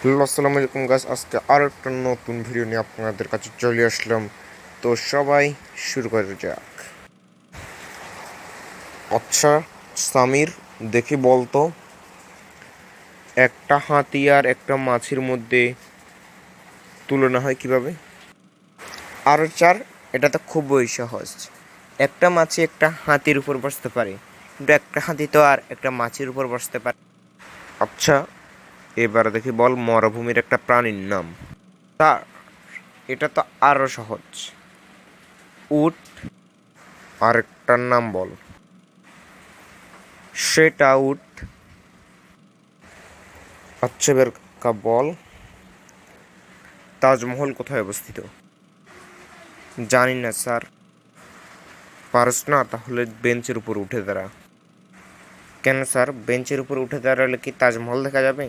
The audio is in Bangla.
হ্যালো, আসসালামু আলাইকুম গাইস। আজকে আর একটা নতুন ভিডিও নিয়ে আপনাদের কাছে চলে আসলাম। তো সবাই শুরু করা যাক। আচ্ছা সামির, দেখি বলতো, একটা হাতি আর একটা মাছির মধ্যে তুলনা হয় কিভাবে? আরও চার। এটা তো খুবই সহজ। একটা মাছি একটা হাতির উপর বসতে পারে, কিন্তু একটা হাতি তো আর একটা মাছির উপর বসতে পারে। আচ্ছা এবার দেখি বল মরুভূমির একটা প্রাণীর নাম। তার এটা তো আরও সহজ। উট। আরেকটার নাম বল। সেটা উট। আচ্ছা এবার বল তাজমহল কোথায় অবস্থিত? জানি না স্যার। পারস না? তাহলে বেঞ্চের উপর উঠে দাঁড়া। কেন স্যার, বেঞ্চের উপর উঠে দাঁড়ালে কি তাজমহল দেখা যাবে?